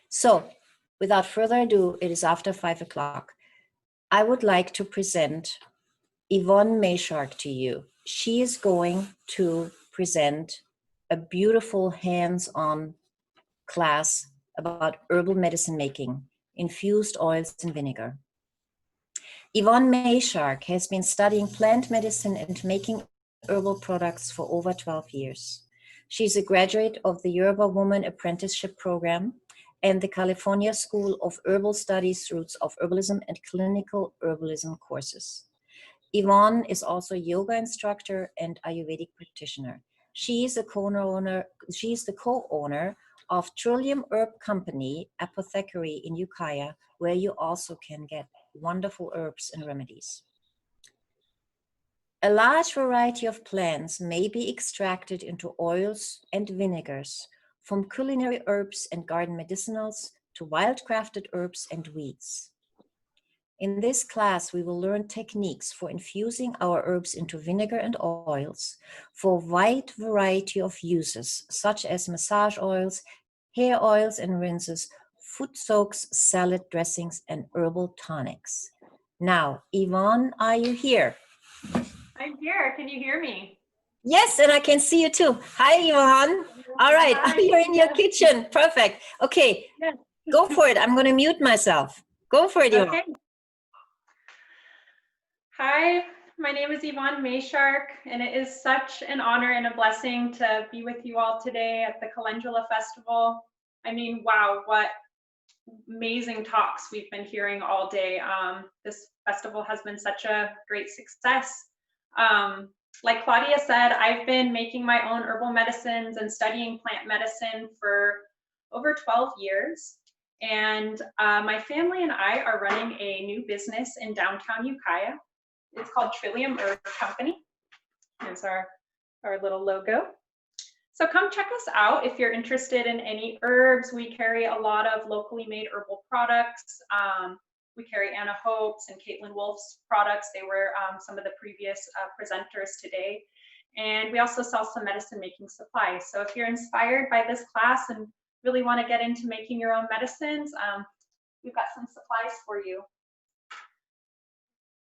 So, without further ado, it is after 5 o'clock. I would like to present Yvonne Mayshark to you. She is going to present a beautiful hands-on class about herbal medicine making, infused oils and vinegar. Yvonne Mayshark has been studying plant medicine and making herbal products for over 12 years. She's a graduate of the Yoruba Woman Apprenticeship Program and the California School of Herbal Studies Roots of Herbalism and Clinical Herbalism courses. Yvonne is also a yoga instructor and Ayurvedic practitioner. She is the co-owner of Trillum Herb Company, Apothecary in Ukiah, where you also can get wonderful herbs and remedies. A large variety of plants may be extracted into oils and vinegars, from culinary herbs and garden medicinals to wildcrafted herbs and weeds. In this class, we will learn techniques for infusing our herbs into vinegar and oils for a wide variety of uses, such as massage oils, hair oils and rinses, food soaks, salad dressings, and herbal tonics. Now, Yvonne, are you here? I'm here. Can you hear me? Yes, and I can see you too. Hi, Yvonne. All right, Hi. you're in your kitchen. Perfect. Okay, Yes. Go for it. I'm going to mute myself. Go for it, Yvonne. Okay. Hi, my name is Yvonne Mayshark, and it is such an honor and a blessing to be with you all today at the Calendula Festival. I mean, wow, what amazing talks we've been hearing all day. This festival has been such a great success. Like Claudia said, I've been making my own herbal medicines and studying plant medicine for over 12 years. And my family and I are running a new business in downtown Ukiah. It's called Trillum Herb Company. Here's our little logo. So come check us out if you're interested in any herbs. We carry a lot of locally made herbal products. We carry Anna Hope's and Caitlin Wolf's products. They were some of the previous presenters today. And we also sell some medicine making supplies. So if you're inspired by this class and really want to get into making your own medicines, we've got some supplies for you.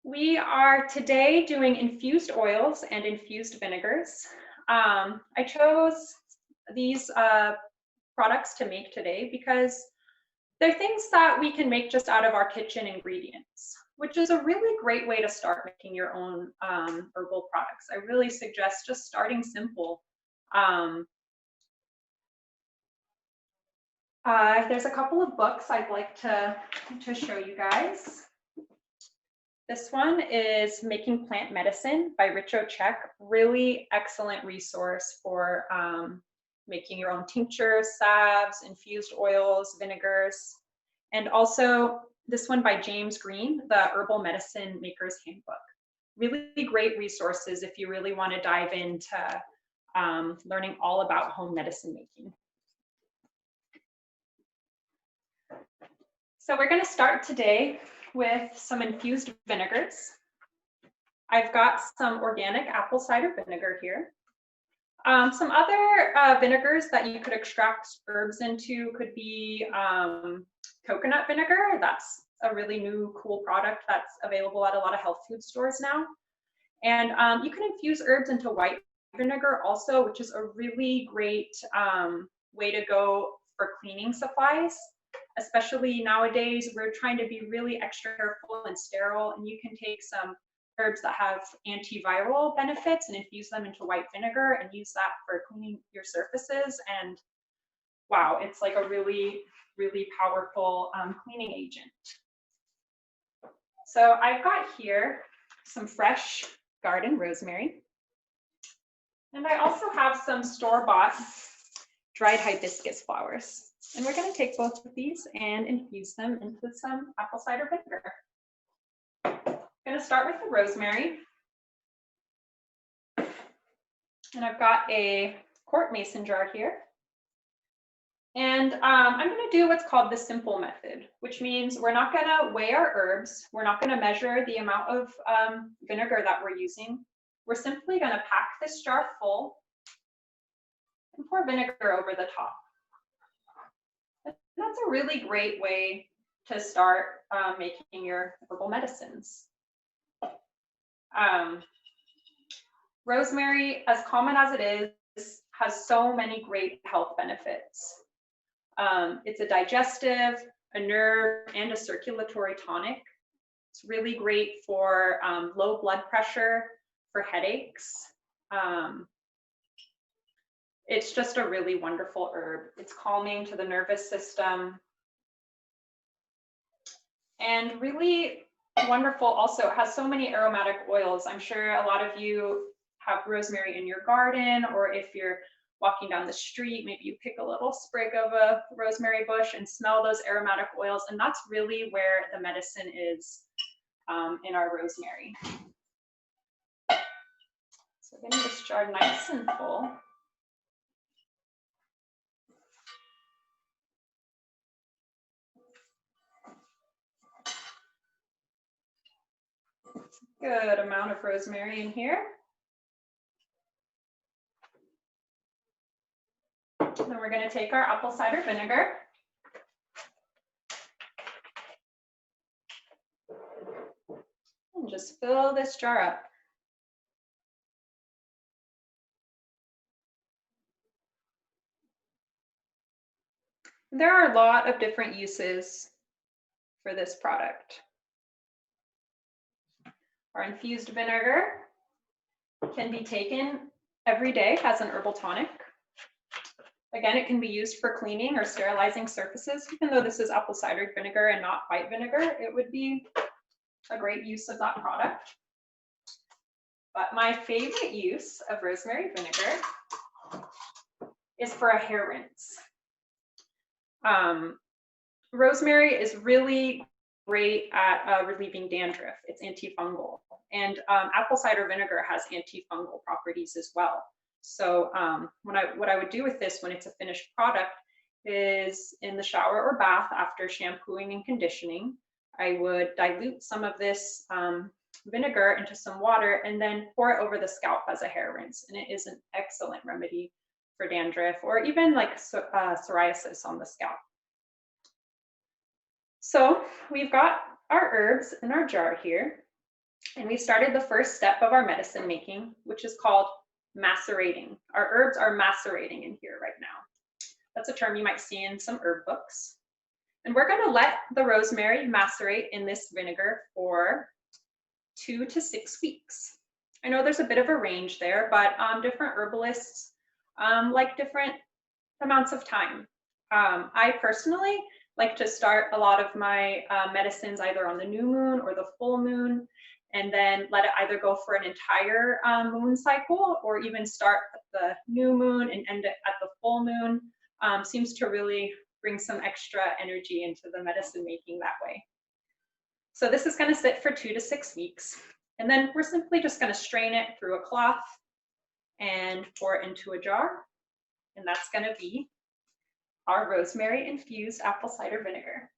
We are today doing infused oils and infused vinegars. I chose these products to make today because they're things that we can make just out of our kitchen ingredients, which is a really great way to start making your own herbal products. I really suggest just starting simple. There's a couple of books I'd like to show you guys. This one is Making Plant Medicine by Richo Czech. Really excellent resource for making your own tinctures, salves, infused oils, vinegars. And also this one by James Green, the Herbal Medicine Maker's Handbook. Really great resources if you really want to dive into learning all about home medicine making. So we're going to start today with some infused vinegars. I've got some organic apple cider vinegar here. Some other vinegars that you could extract herbs into could be coconut vinegar. That's a really new, cool product that's available at a lot of health food stores now. And you can infuse herbs into white vinegar also, which is a really great way to go for cleaning supplies. Especially nowadays, we're trying to be really extra careful and sterile, and you can take some herbs that have antiviral benefits and infuse them into white vinegar and use that for cleaning your surfaces. And wow, it's like a really, really powerful cleaning agent. So I've got here some fresh garden rosemary. And I also have some store-bought dried hibiscus flowers. And we're going to take both of these and infuse them into some apple cider vinegar. I'm going to start with the rosemary. And I've got a quart mason jar here. And I'm going to do what's called the simple method, which means we're not going to weigh our herbs. We're not going to measure the amount of vinegar that we're using. We're simply going to pack this jar full and pour vinegar over the top. That's a really great way to start making your herbal medicines. Rosemary, as common as it is, has so many great health benefits. It's a digestive, a nerve, and a circulatory tonic. It's really great for low blood pressure, for headaches. It's just a really wonderful herb. It's calming to the nervous system. And really wonderful also, it has so many aromatic oils. I'm sure a lot of you have rosemary in your garden, or if you're walking down the street, maybe you pick a little sprig of a rosemary bush and smell those aromatic oils, and that's really where the medicine is in our rosemary. So getting this jar nice and full. Good amount of rosemary in here. Then we're going to take our apple cider vinegar. And just fill this jar up. There are a lot of different uses for this product. Our infused vinegar can be taken every day as an herbal tonic. Again, it can be used for cleaning or sterilizing surfaces. Even though this is apple cider vinegar and not white vinegar, it would be a great use of that product. But my favorite use of rosemary vinegar is for a hair rinse. Rosemary is really great at relieving dandruff. It's antifungal. And apple cider vinegar has antifungal properties as well. So what I would do with this when it's a finished product is in the shower or bath after shampooing and conditioning, I would dilute some of this vinegar into some water and then pour it over the scalp as a hair rinse. And it is an excellent remedy for dandruff or even like psoriasis on the scalp. So we've got our herbs in our jar here, and we started the first step of our medicine making, which is called macerating. Our herbs are macerating in here right now. That's a term you might see in some herb books. And we're going to let the rosemary macerate in this vinegar for 2 to 6 weeks. I know there's a bit of a range there, but different herbalists like different amounts of time. I personally like to start a lot of my medicines either on the new moon or the full moon, and then let it either go for an entire moon cycle or even start at the new moon and end it at the full moon. Seems to really bring some extra energy into the medicine making that way. So this is going to sit for 2 to 6 weeks, and then we're simply just going to strain it through a cloth and pour it into a jar, and that's going to be our rosemary infused apple cider vinegar.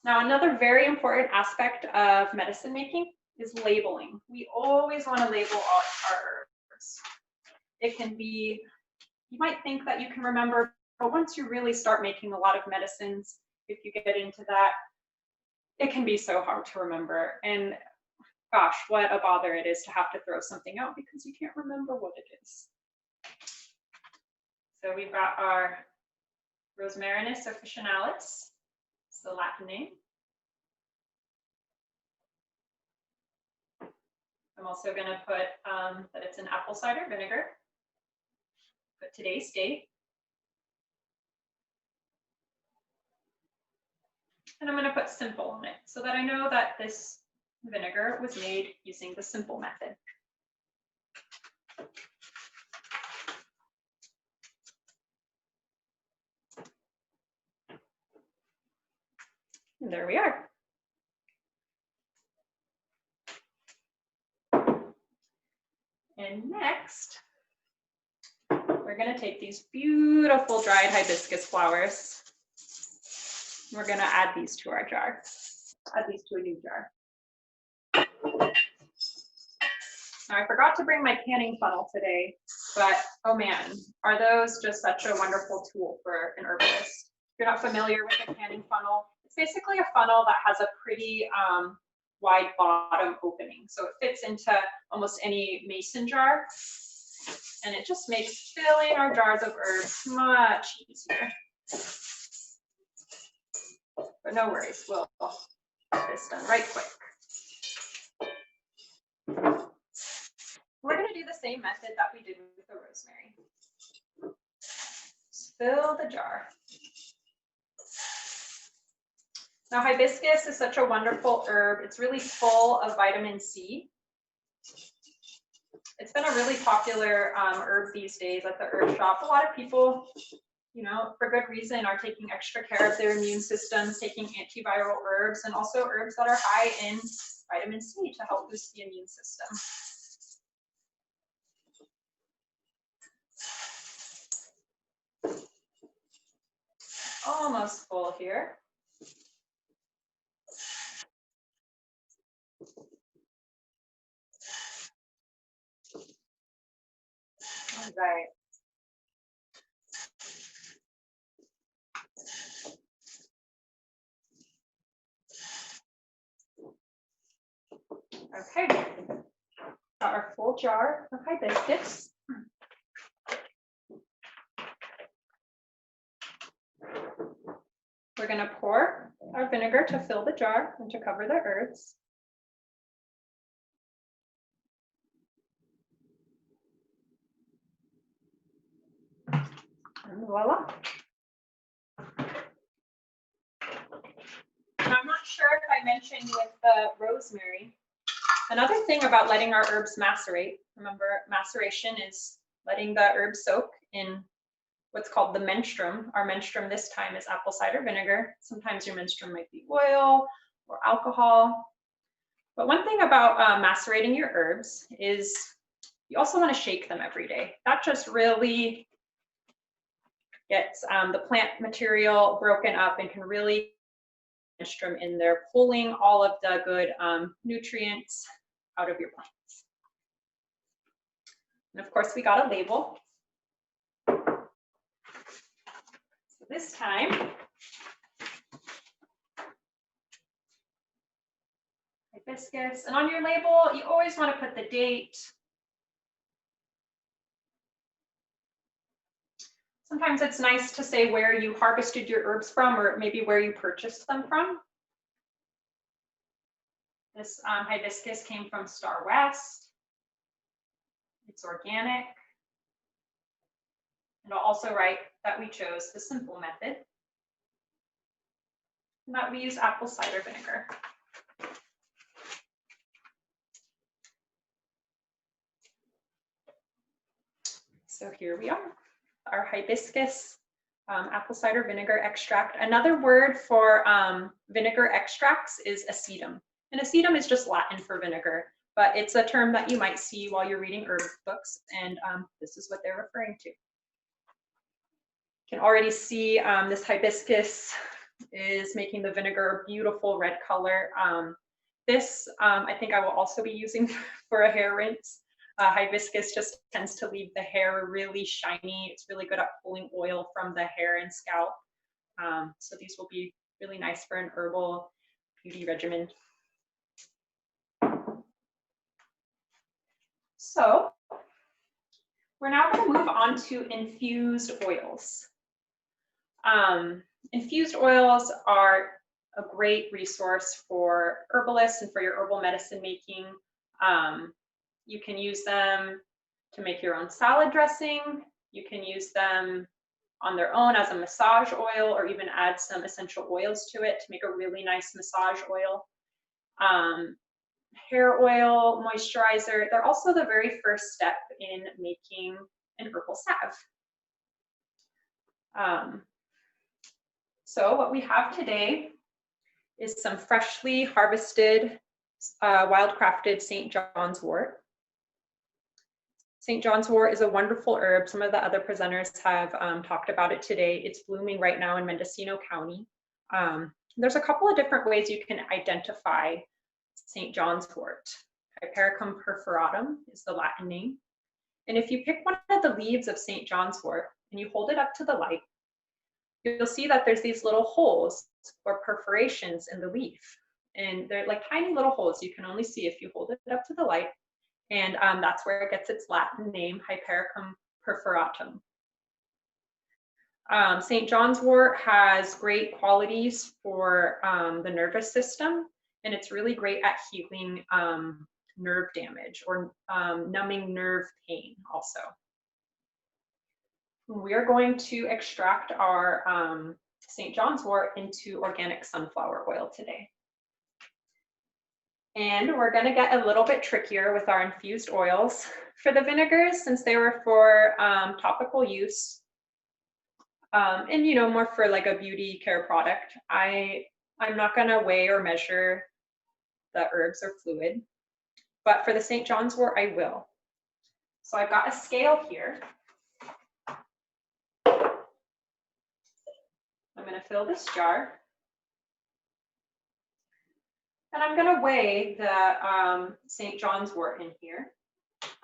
Now, another very important aspect of medicine making is labeling. We always want to label all our herbs. It can be, you might think that you can remember, but once you really start making a lot of medicines, if you get into that, it can be so hard to remember. And gosh, what a bother it is to have to throw something out because you can't remember what it is. So we've got our Rosmarinus officinalis, it's the Latin name. I'm also going to put that it's an apple cider vinegar, put today's date, and I'm going to put simple on it so that I know that this vinegar was made using the simple method. And there we are. And next, we're going to take these beautiful dried hibiscus flowers. We're going to add these to our jar. Add these to a new jar. Now, I forgot to bring my canning funnel today, but oh man, are those just such a wonderful tool for an herbalist. you're not familiar with a canning funnel, it's basically a funnel that has a pretty wide bottom opening. So it fits into almost any mason jar, and it just makes filling our jars of herbs much easier. But no worries, we'll get this done right quick. We're going to do the same method that we did with the rosemary. Just fill the jar. Now, hibiscus is such a wonderful herb. It's really full of vitamin C. It's been a really popular herb these days at the herb shop. A lot of people, you know, for good reason, are taking extra care of their immune systems, taking antiviral herbs, and also herbs that are high in vitamin C to help boost the immune system. Almost full here. All right. Okay, got our full jar of hibiscus. We're going to pour our vinegar to fill the jar and to cover the herbs. And voila. Now, I'm not sure if I mentioned with the rosemary, another thing about letting our herbs macerate, remember maceration is letting the herbs soak in what's called the menstruum. Our menstruum this time is apple cider vinegar. Sometimes your menstruum might be oil or alcohol. But one thing about macerating your herbs is you also want to shake them every day. That just really gets the plant material broken up and can really menstruum in there, pulling all of the good nutrients out of your plants. And of course, we got a label. So this time, hibiscus, and on your label, you always want to put the date. Sometimes it's nice to say where you harvested your herbs from, or maybe where you purchased them from. This hibiscus came from Star West. It's organic. And I'll also write that we chose the simple method, and that we use apple cider vinegar. So here we are, our hibiscus apple cider vinegar extract. Another word for vinegar extracts is acetum. And acetum is just Latin for vinegar, but it's a term that you might see while you're reading herb books, and this is what they're referring to. You can already see this hibiscus is making the vinegar a beautiful red color. This I think I will also be using for a hair rinse. Hibiscus just tends to leave the hair really shiny. It's really good at pulling oil from the hair and scalp. So these will be really nice for an herbal beauty regimen. So we're now going to move on to infused oils. Infused oils are a great resource for herbalists and for your herbal medicine making. You can use them to make your own salad dressing. You can use them on their own as a massage oil, or even add some essential oils to it to make a really nice massage oil. Hair oil, moisturizer, they're also the very first step in making an herbal salve. So what we have today is some freshly harvested wild-crafted St. John's wort. St. John's wort is a wonderful herb. Some of the other presenters have talked about it today. It's blooming right now in Mendocino County. There's a couple of different ways you can identify St. John's wort. Hypericum perforatum is the Latin name. And if you pick one of the leaves of St. John's wort and you hold it up to the light, you'll see that there's these little holes or perforations in the leaf. And they're like tiny little holes you can only see if you hold it up to the light. And that's where it gets its Latin name, Hypericum perforatum. St. John's wort has great qualities for the nervous system, and it's really great at healing nerve damage or numbing nerve pain also. We are going to extract our St. John's wort into organic sunflower oil today. And we're going to get a little bit trickier with our infused oils for the vinegars, since they were for topical use and, you know, more for like a beauty care product. I'm not going to weigh or measure the herbs or fluid, but for the St. John's wort, I will. So I've got a scale here. I'm going to fill this jar. And I'm going to weigh the St. John's wort in here.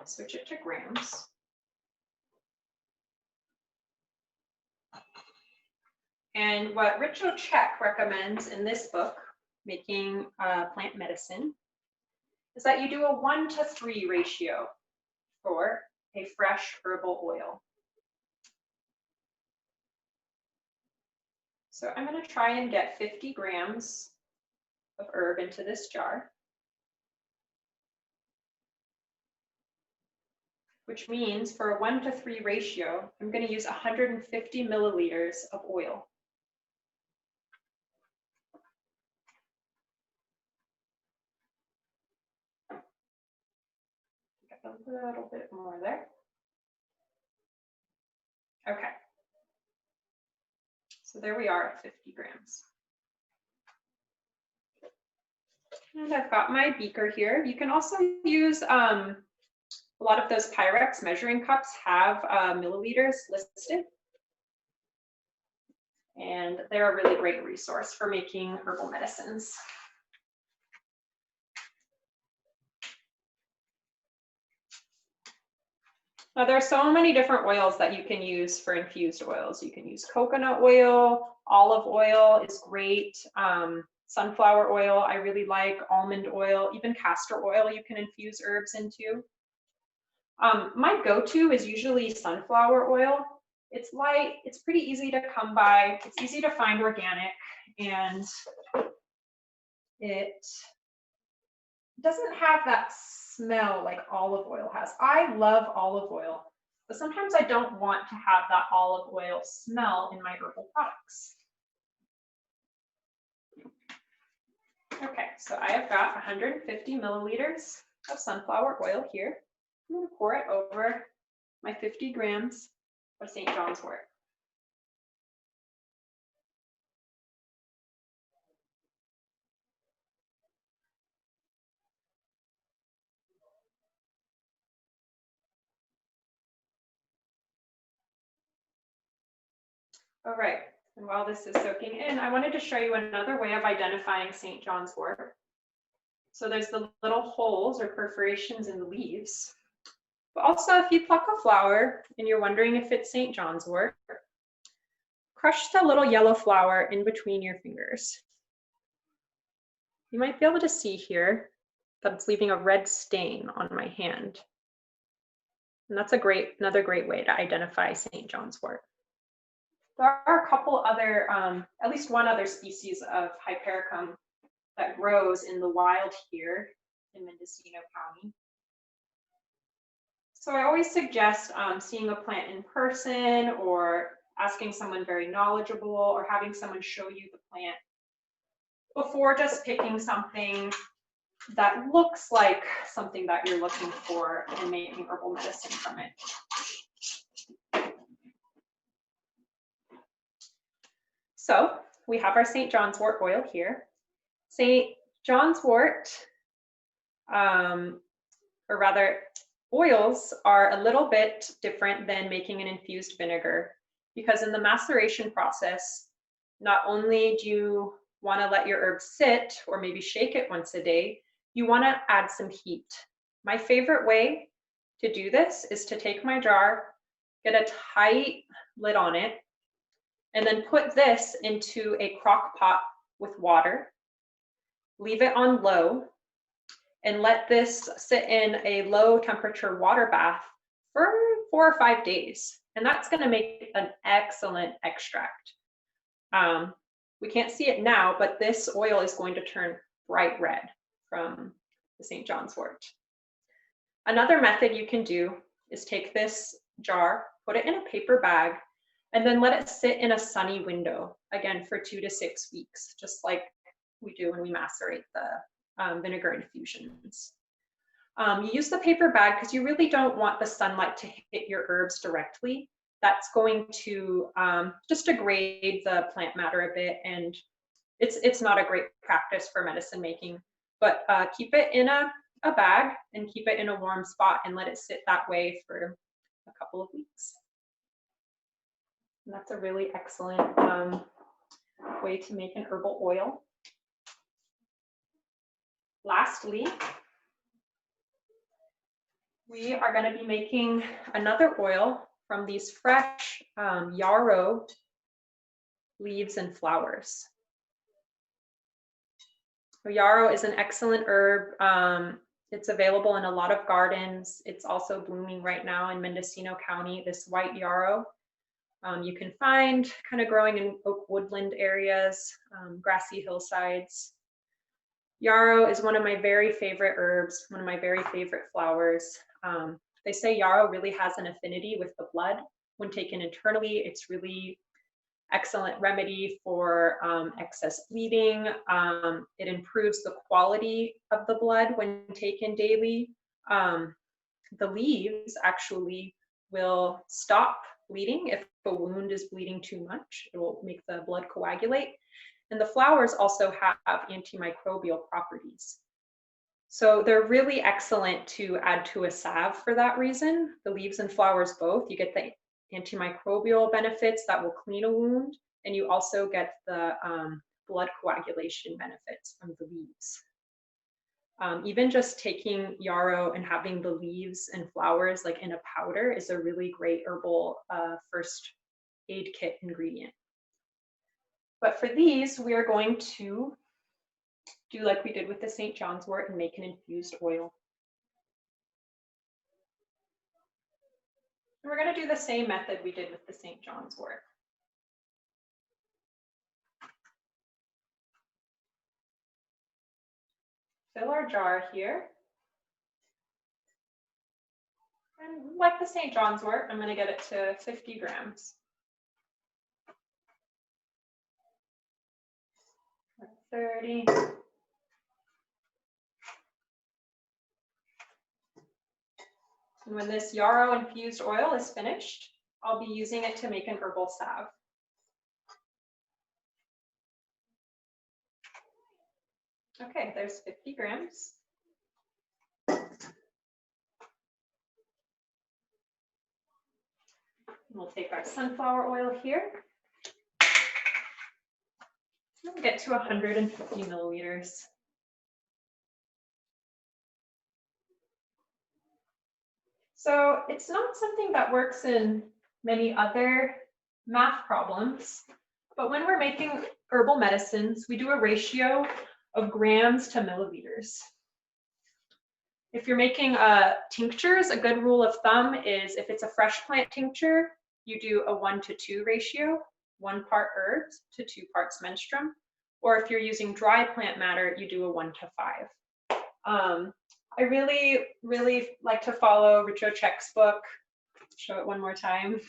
Switch it to grams. And what Richard Check recommends in this book, Making Plant Medicine, is that you do a 1-to-3 ratio for a fresh herbal oil. So I'm going to try and get 50 grams of herb into this jar, which means for a 1-to-3 ratio, I'm going to use 150 milliliters of oil. Get a little bit more there. Okay. So there we are at 50 grams. And I've got my beaker here. You can also use, a lot of those Pyrex measuring cups have milliliters listed. And they're a really great resource for making herbal medicines. Now, there are so many different oils that you can use for infused oils. You can use coconut oil, olive oil is great, sunflower oil I really like, almond oil, even castor oil you can infuse herbs into. My go-to is usually sunflower oil. It's light, it's pretty easy to come by, it's easy to find organic, and it doesn't have that smell like olive oil has. I love olive oil, but sometimes I don't want to have that olive oil smell in my herbal products. Okay, so I have got 150 milliliters of sunflower oil here. I'm going to pour it over my 50 grams of St. John's wort. All right, and while this is soaking in, I wanted to show you another way of identifying St. John's wort. So there's the little holes or perforations in the leaves. But also, if you pluck a flower and you're wondering if it's St. John's wort, crush the little yellow flower in between your fingers. You might be able to see here that it's leaving a red stain on my hand. And that's another great way to identify St. John's wort. There are a couple other, at least one other species of Hypericum that grows in the wild here in Mendocino County. So I always suggest seeing a plant in person or asking someone very knowledgeable or having someone show you the plant before just picking something that looks like something that you're looking for and making herbal medicine from it. So we have our St. John's wort oil here. St. John's wort, or rather, oils are a little bit different than making an infused vinegar, because in the maceration process, not only do you want to let your herb sit or maybe shake it once a day, you want to add some heat. My favorite way to do this is to take my jar, get a tight lid on it, And then put this into a crock pot with water. Leave it on low and let this sit in a low temperature water bath for 4 or 5 days. And that's going to make an excellent extract. We can't see it now, but this oil is going to turn bright red from the St. John's wort. Another method you can do is take this jar, put it in a paper bag, and then let it sit in a sunny window, again, for 2 to 6 weeks, just like we do when we macerate the vinegar infusions. You use the paper bag because you really don't want the sunlight to hit your herbs directly. That's going to just degrade the plant matter a bit, and it's not a great practice for medicine making. But keep it in a bag and keep it in a warm spot and let it sit that way for a couple of weeks. And that's a really excellent way to make an herbal oil. Lastly, we are going to be making another oil from these fresh yarrow leaves and flowers. So yarrow is an excellent herb. It's available in a lot of gardens. It's also blooming right now in Mendocino County, this white yarrow. You can find kind of growing in oak woodland areas, grassy hillsides. Yarrow is one of my very favorite herbs, one of my very favorite flowers. They say yarrow really has an affinity with the blood. When taken internally, it's really excellent remedy for excess bleeding. It improves the quality of the blood when taken daily. The leaves actually will stop bleeding. If a wound is bleeding too much, it will make the blood coagulate. And the flowers also have antimicrobial properties. So they're really excellent to add to a salve for that reason. The leaves and flowers both. You get the antimicrobial benefits that will clean a wound, and you also get the blood coagulation benefits from the leaves. Even just taking yarrow and having the leaves and flowers like in a powder is a really great herbal first aid kit ingredient. But for these, we are going to do like we did with the St. John's wort and make an infused oil. And we're going to do the same method we did with the St. John's wort. Fill our jar here. And like the St. John's wort, I'm going to get it to 50 grams. 30. And when this yarrow infused oil is finished, I'll be using it to make an herbal salve. Okay, there's 50 grams. We'll take our sunflower oil here. We'll get to 150 milliliters. So it's not something that works in many other math problems, but when we're making herbal medicines, we do a ratio of grams to milliliters. If you're making tinctures, a good rule of thumb is if it's a fresh plant tincture, you do a 1-to-2 ratio, 1 part herbs to 2 parts menstruum. Or if you're using dry plant matter, you do a 1-to-5. I really, really like to follow Richard Check's book. Show it one more time.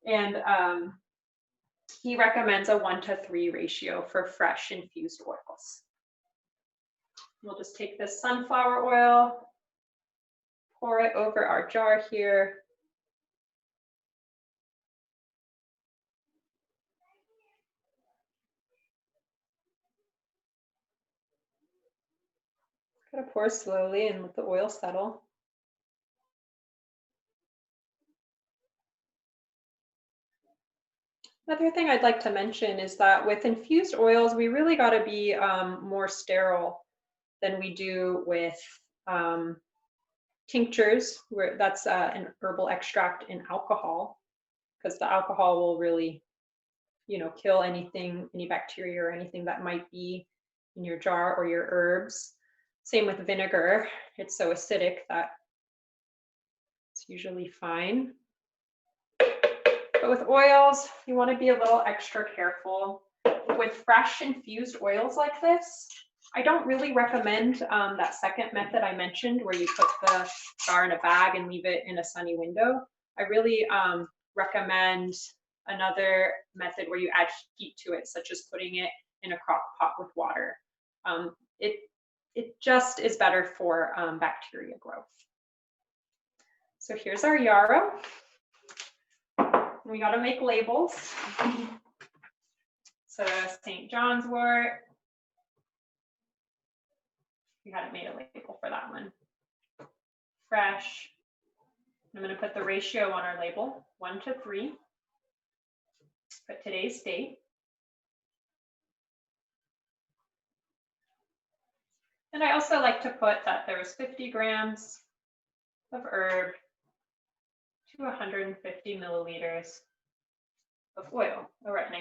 And he recommends a 1-to-3 ratio for fresh infused oils. We'll just take this sunflower oil, pour it over our jar here. Gotta pour slowly and let the oil settle. Another thing I'd like to mention is that with infused oils, we really got to be more sterile than we do with tinctures, where that's an herbal extract in alcohol, because the alcohol will really kill anything, any bacteria or anything that might be in your jar or your herbs. Same with vinegar. It's so acidic that it's usually fine. But with oils, you want to be a little extra careful. With fresh infused oils like this, I don't really recommend that second method I mentioned where you put the jar in a bag and leave it in a sunny window. I really recommend another method where you add heat to it, such as putting it in a crock pot with water. It just is better for bacteria growth. So here's our yarrow. We got to make labels. So St. John's wort. We hadn't made a label for that one. Fresh. I'm going to put the ratio on our label, 1 to 3. Put today's date. And I also like to put that there was 50 grams of herb to 150 milliliters of oil. All right, and I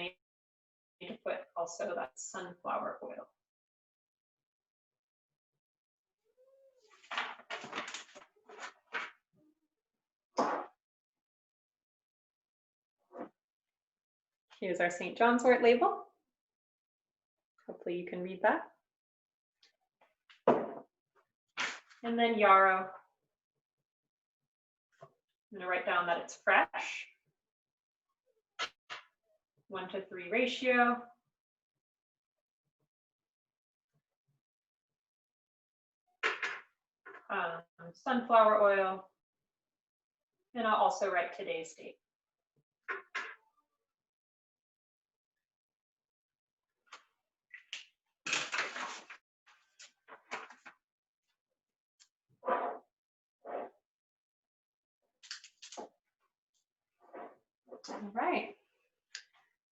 need to put also that sunflower oil. Here's our St. John's wort label. Hopefully you can read that. And then yarrow. I'm going to write down that it's fresh. 1 to 3 ratio. Sunflower oil. And I'll also write today's date. All right,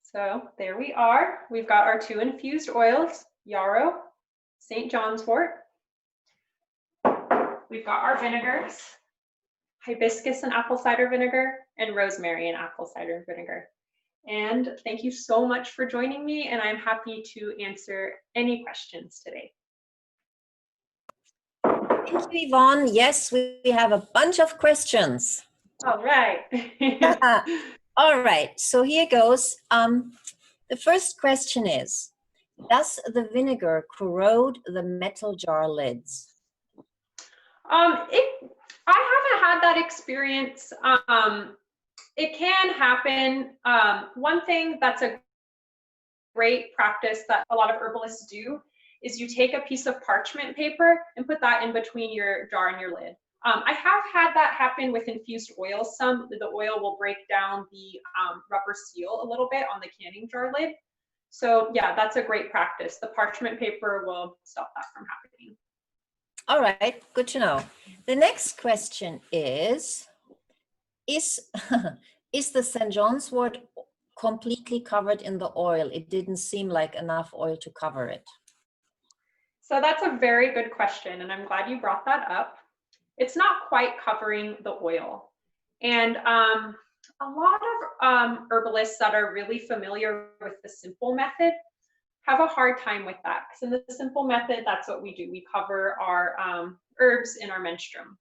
so there we are. We've got our 2 infused oils, yarrow, St. John's wort. We've got our vinegars, hibiscus and apple cider vinegar, and rosemary and apple cider vinegar. And thank you so much for joining me, and I'm happy to answer any questions today. Thank you, Yvonne. Yes, we have a bunch of questions. All right. All right, so here goes. The first question is, does the vinegar corrode the metal jar lids? I haven't had that experience. It can happen. One thing that's a great practice that a lot of herbalists do is you take a piece of parchment paper and put that in between your jar and your lid. I have had that happen with infused oils. The oil will break down the rubber seal a little bit on the canning jar lid. So yeah, that's a great practice. The parchment paper will stop that from happening. All right, good to know. The next question is the St. John's wort completely covered in the oil? It didn't seem like enough oil to cover it. So that's a very good question, and I'm glad you brought that up. It's not quite covering the oil. And a lot of herbalists that are really familiar with the simple method have a hard time with that. Because in the simple method, that's what we do. We cover our herbs in our menstruum.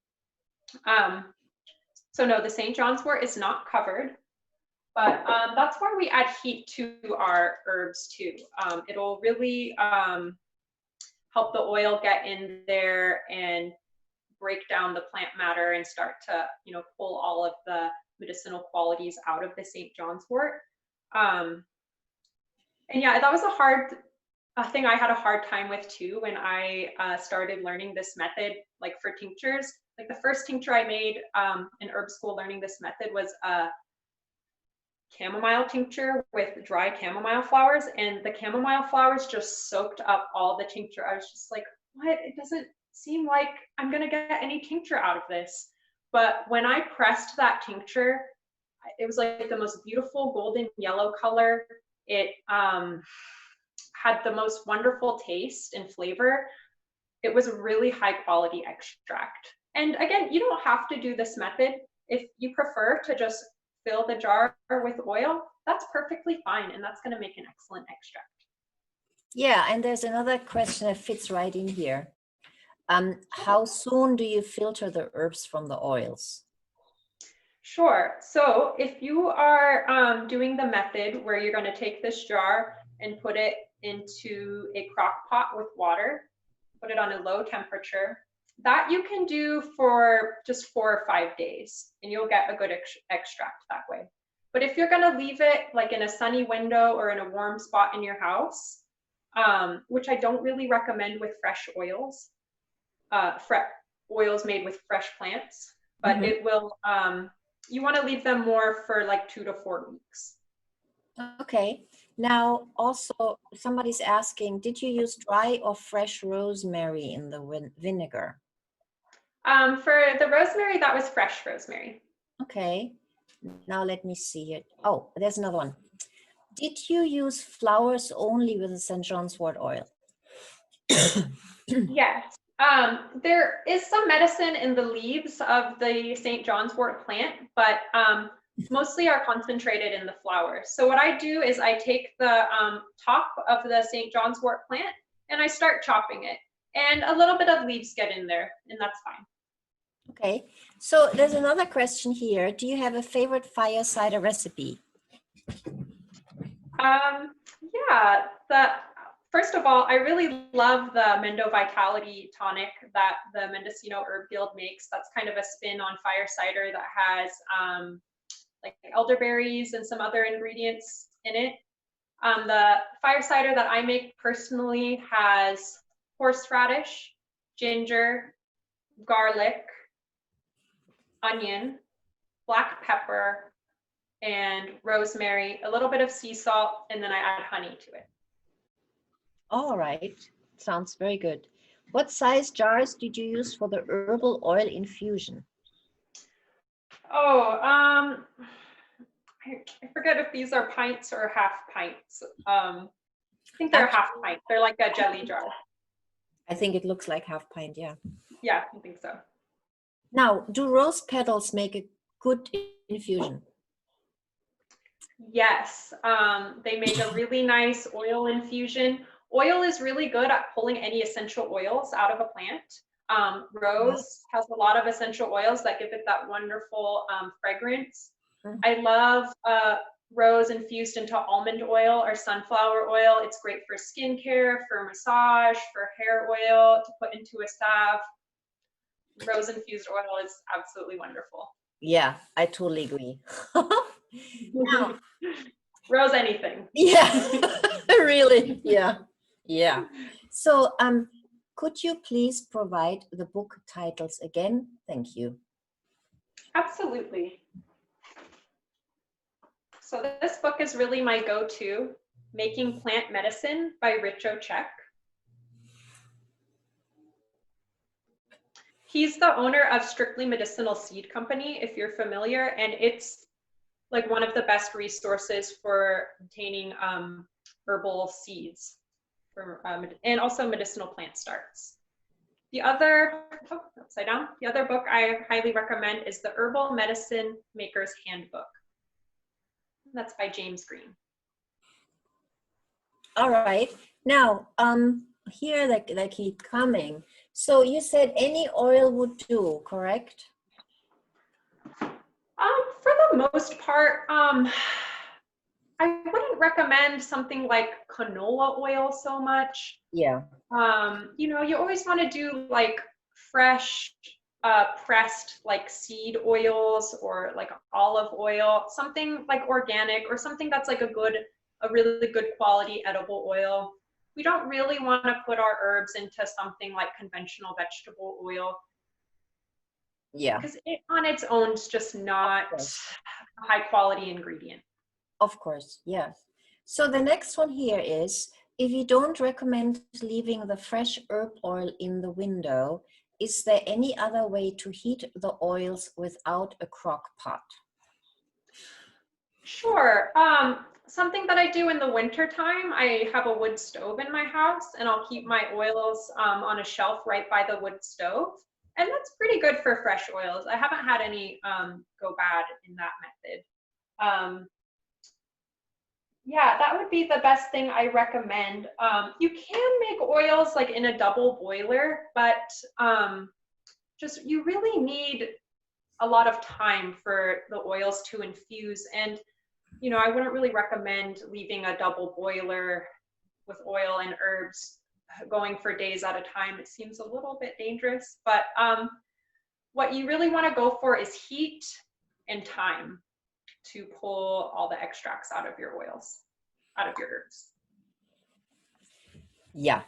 So no, the St. John's wort is not covered, but that's where we add heat to our herbs too. It'll really help the oil get in there and break down the plant matter and start to, pull all of the medicinal qualities out of the St. John's wort. And yeah, that was a thing I had a hard time with too when I started learning this method, like for tinctures. Like the first tincture I made in herb school learning this method was a chamomile tincture with dry chamomile flowers, and the chamomile flowers just soaked up all the tincture. I was just like, what? It doesn't seem like I'm gonna get any tincture out of this. But when I pressed that tincture, it was like the most beautiful golden yellow color. It had the most wonderful taste and flavor. It was a really high quality extract. And again, you don't have to do this method. If you prefer to just fill the jar with oil, that's perfectly fine. And that's going to make an excellent extract. Yeah, and there's another question that fits right in here. How soon do you filter the herbs from the oils? Sure. So if you are doing the method where you're going to take this jar and put it into a crock pot with water, put it on a low temperature, that you can do for just 4 or 5 days, and you'll get a good extract that way. But if you're going to leave it like in a sunny window or in a warm spot in your house, which I don't really recommend with fresh oils, oils made with fresh plants, but it will, you want to leave them more for like 2 to 4 weeks. Okay. Now, also, somebody's asking, did you use dry or fresh rosemary in the vinegar? For the rosemary, that was fresh rosemary. Okay. Now let me see it. Oh, there's another one. Did you use flowers only with the St. John's wort oil? Yes. There is some medicine in the leaves of the St. John's wort plant, but mostly are concentrated in the flowers. So what I do is I take the top of the St. John's wort plant and I start chopping it. And a little bit of leaves get in there, and that's fine. Okay. So there's another question here. Do you have a favorite fire cider recipe? Yeah, first of all, I really love the Mendo Vitality Tonic that the Mendocino Herb Guild makes. That's kind of a spin on fire cider that has like elderberries and some other ingredients in it. The fire cider that I make personally has horseradish, ginger, garlic, onion, black pepper, and rosemary, a little bit of sea salt, and then I add honey to it. All right. Sounds very good. What size jars did you use for the herbal oil infusion? Oh, I forget if these are pints or half pints. I think they're half pint. They're like a jelly jar. I think it looks like half pint, yeah. Yeah, I think so. Now, do rose petals make a good infusion? Yes, they make a really nice oil infusion. Oil is really good at pulling any essential oils out of a plant. Rose has a lot of essential oils that give it that wonderful fragrance. I love rose infused into almond oil or sunflower oil. It's great for skincare, for massage, for hair oil, to put into a salve. Rose infused oil is absolutely wonderful. Yeah, I totally agree. Now, rose anything. Yeah, really, yeah, yeah. So, could you please provide the book titles again? Thank you. Absolutely. So this book is really my go-to, Making Plant Medicine by Rich Ochek. He's the owner of Strictly Medicinal Seed Company, if you're familiar, and it's like one of the best resources for obtaining herbal seeds for, and also medicinal plant starts. The other, upside down, the other book I highly recommend is the Herbal Medicine Maker's Handbook. That's by James Green. All right. Now, here they keep coming. So you said any oil would do, correct? For the most part, I wouldn't recommend something like canola oil so much. Yeah. You know, you always want to do like fresh, pressed like seed oils or like olive oil, something like organic or something that's like a really good quality edible oil. We don't really want to put our herbs into something like conventional vegetable oil. Yeah. Because it on its own is just not a high quality ingredient. Of course, yes. So the next one here is, if you don't recommend leaving the fresh herb oil in the window, is there any other way to heat the oils without a crock pot? Sure. Something that I do in the winter time, I have a wood stove in my house, and I'll keep my oils on a shelf right by the wood stove. And that's pretty good for fresh oils. I haven't had any go bad in that method. Yeah, that would be the best thing I recommend. You can make oils like in a double boiler, but just you really need a lot of time for the oils to infuse. And, you know, I wouldn't really recommend leaving a double boiler with oil and herbs going for days at a time. It seems a little bit dangerous, but what you really want to go for is heat and time to pull all the extracts out of your oils, out of your herbs. Yeah.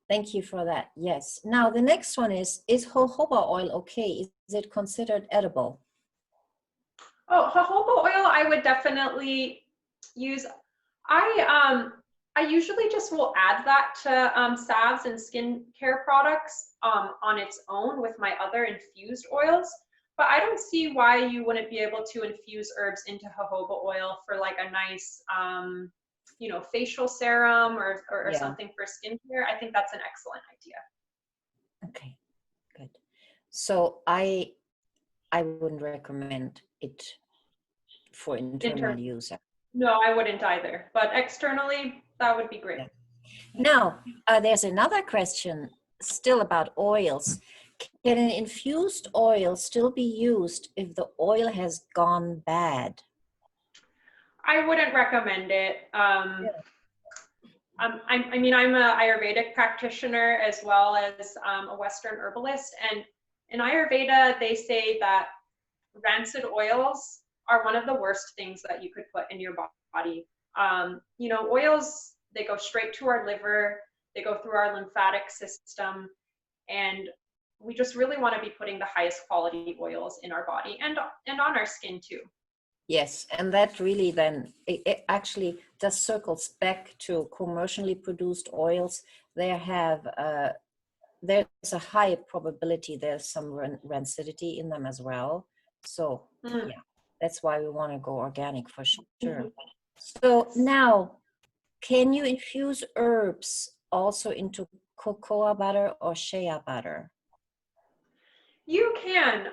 Thank you for that. Yes. Now the next one is jojoba oil okay? Is it considered edible? Oh, jojoba oil, I would definitely use. I usually just will add that to salves and skincare products on its own with my other infused oils. But I don't see why you wouldn't be able to infuse herbs into jojoba oil for like a nice, you know, facial serum or Yeah. something for skincare. I think that's an excellent idea. Okay, good. So I wouldn't recommend it for internal use. No, I wouldn't either. But externally, that would be great. Yeah. Now, there's another question still about oils. Can an infused oil still be used if the oil has gone bad? I wouldn't recommend it. I mean, I'm an Ayurvedic practitioner as well as a Western herbalist. And in Ayurveda, they say that rancid oils are one of the worst things that you could put in your body. You know, oils, they go straight to our liver, they go through our lymphatic system, and we just really want to be putting the highest quality oils in our body and on our skin too. Yes, and that really then, it actually just circles back to commercially produced oils. They have, there's a high probability there's some rancidity in them as well. So yeah, that's why we want to go organic for sure. So now, can you infuse herbs also into cocoa butter or shea butter? You can.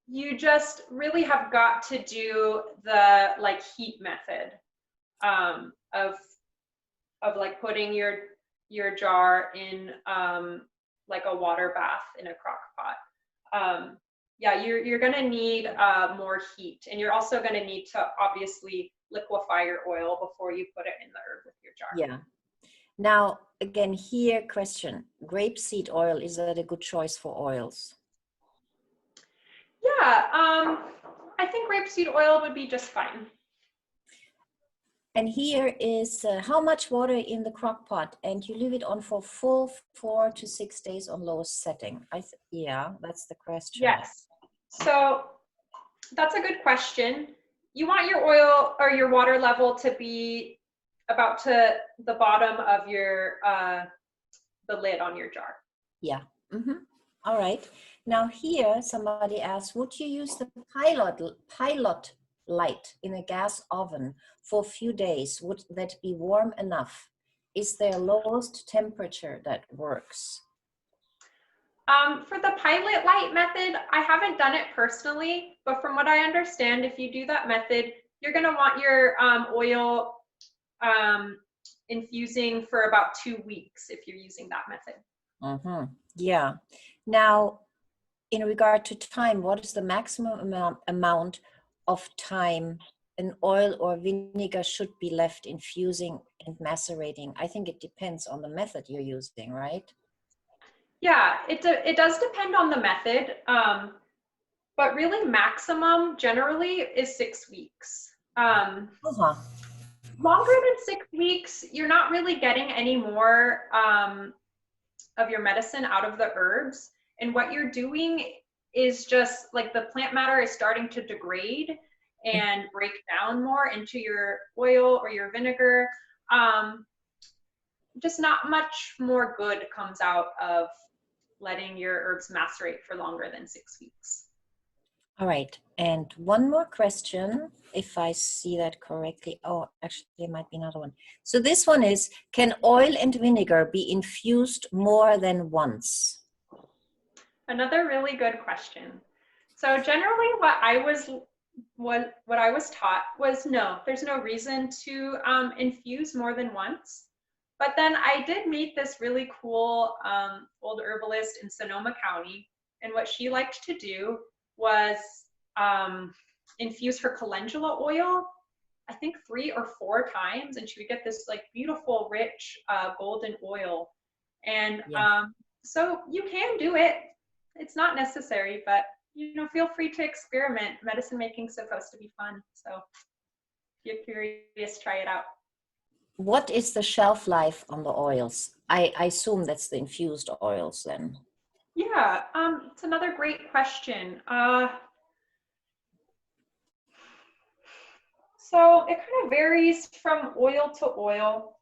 You just really have got to do the like heat method of like putting your jar in like a water bath in a crock pot. Yeah, you're gonna need more heat, and you're also gonna need to obviously liquefy your oil before you put it in the herb with your jar. Yeah. Now, again, here question, grapeseed oil, is that a good choice for oils? Yeah, I think grapeseed oil would be just fine. And here is how much water in the crock pot, and you leave it on for full 4 to 6 days on lowest setting. Yeah, that's the question. Yes. So that's a good question. You want your oil or your water level to be about to the bottom of your the lid on your jar. Yeah. Mm-hmm. All right. Now here somebody asked, would you use the pilot light in a gas oven for a few days? Would that be warm enough? Is there lowest temperature that works? For the pilot light method, I haven't done it personally, but from what I understand, if you do that method, you're going to want your oil infusing for about 2 weeks if you're using that method. Mm-hmm. Yeah. Now, in regard to time, what is the maximum amount of time an oil or vinegar should be left infusing and macerating? I think it depends on the method you're using, right? Yeah, it does depend on the method, but really maximum generally is 6 weeks. Longer than 6 weeks, you're not really getting any more of your medicine out of the herbs. And what you're doing is just like the plant matter is starting to degrade and break down more into your oil or your vinegar. Just not much more good comes out of letting your herbs macerate for longer than 6 weeks. All right, and one more question, if I see that correctly. Oh, actually, there might be another one. So this one is, can oil and vinegar be infused more than once? Another really good question. So generally what I was what I was taught was no, there's no reason to infuse more than once. But then I did meet this really cool old herbalist in Sonoma County, and what she liked to do was infuse her calendula oil, I think 3 or 4 times, and she would get this like beautiful, rich golden oil. And Yeah. so you can do it. It's not necessary, but feel free to experiment. Medicine making's supposed to be fun. So if you're curious, try it out. What is the shelf life on the oils? I assume that's the infused oils then. Yeah, it's another great question. So it kind of varies from oil to oil.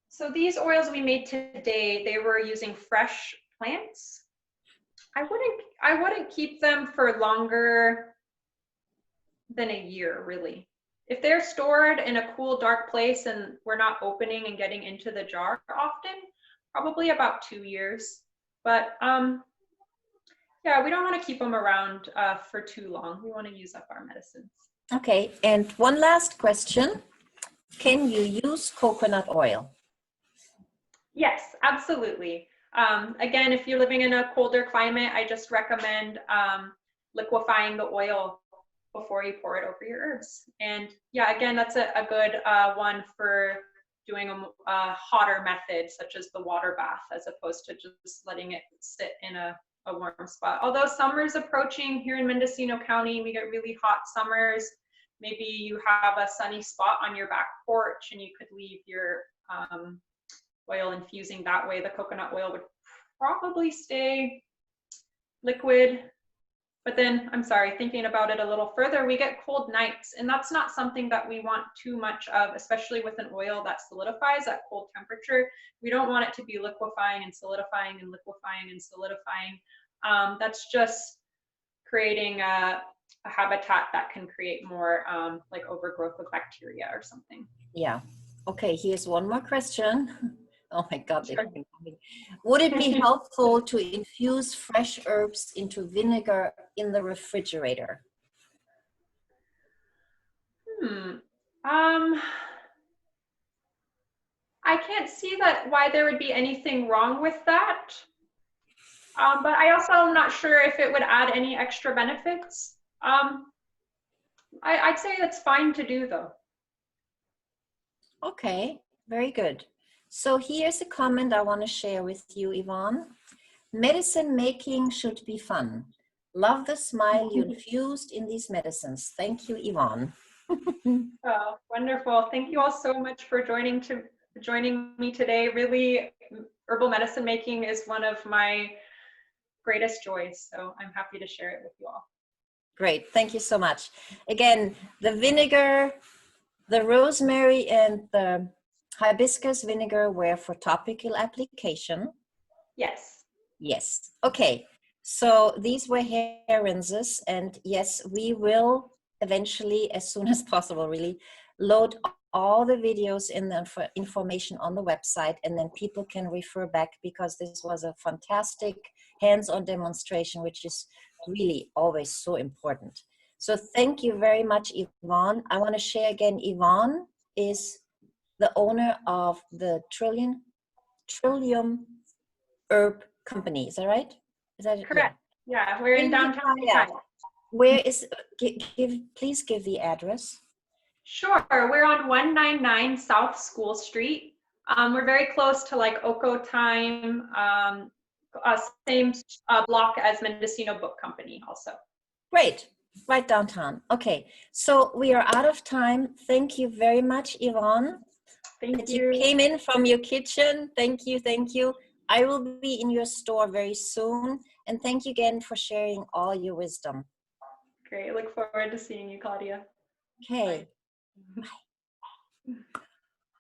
So these oils we made today, they were using fresh plants. I wouldn't keep them for longer than a year, really. If they're stored in a cool, dark place and we're not opening and getting into the jar often, probably about 2 years. But yeah, we don't want to keep them around for too long. We want to use up our medicines. Okay, and one last question. Can you use coconut oil? Yes, absolutely. Again, if you're living in a colder climate, I just recommend liquefying the oil before you pour it over your herbs. And yeah, again, that's a good one for doing a hotter method, such as the water bath, as opposed to just letting it sit in a warm spot. Although summer's approaching here in Mendocino County, we get really hot summers. Maybe you have a sunny spot on your back porch and you could leave your oil infusing that way. The coconut oil would probably stay liquid. But then, I'm sorry, thinking about it a little further, we get cold nights, and that's not something that we want too much of, especially with an oil that solidifies at cold temperature. We don't want it to be liquefying and solidifying and liquefying and solidifying. That's just creating a habitat that can create more like overgrowth of bacteria or something. Yeah. Okay, here's one more question. Oh my God. Sure. Would it be helpful to infuse fresh herbs into vinegar in the refrigerator? I can't see why there would be anything wrong with that. But I also am not sure if it would add any extra benefits. I'd say that's fine to do though. Okay, very good. So here's a comment I want to share with you, Yvonne. Medicine making should be fun. Love the smile you infused in these medicines. Thank you, Yvonne. Oh, wonderful. Thank you all so much for joining me today. Really, herbal medicine making is one of my greatest joys. So I'm happy to share it with you all. Great, thank you so much. Again, the vinegar, the rosemary and the hibiscus vinegar were for topical application. Yes. Yes, okay. So these were hair rinses, and yes, we will eventually, as soon as possible, really load all the videos in the information on the website, and then people can refer back, because this was a fantastic hands-on demonstration, which is really always so important. So thank you very much, Yvonne. I want to share again, Yvonne is the owner of the Trillum Herb Company. Is that right? Is that correct? Yeah, we're in downtown. Yeah. Where is, please give the address. Sure, we're on 199 South School Street. We're very close to like Oko Time, same block as Mendocino Book Company also. Great, right downtown. Okay, so we are out of time. Thank you very much, Yvonne. Thank you. You came in from your kitchen. Thank you, thank you. I will be in your store very soon. And thank you again for sharing all your wisdom. Great, look forward to seeing you, Claudia. Okay. Bye. Bye.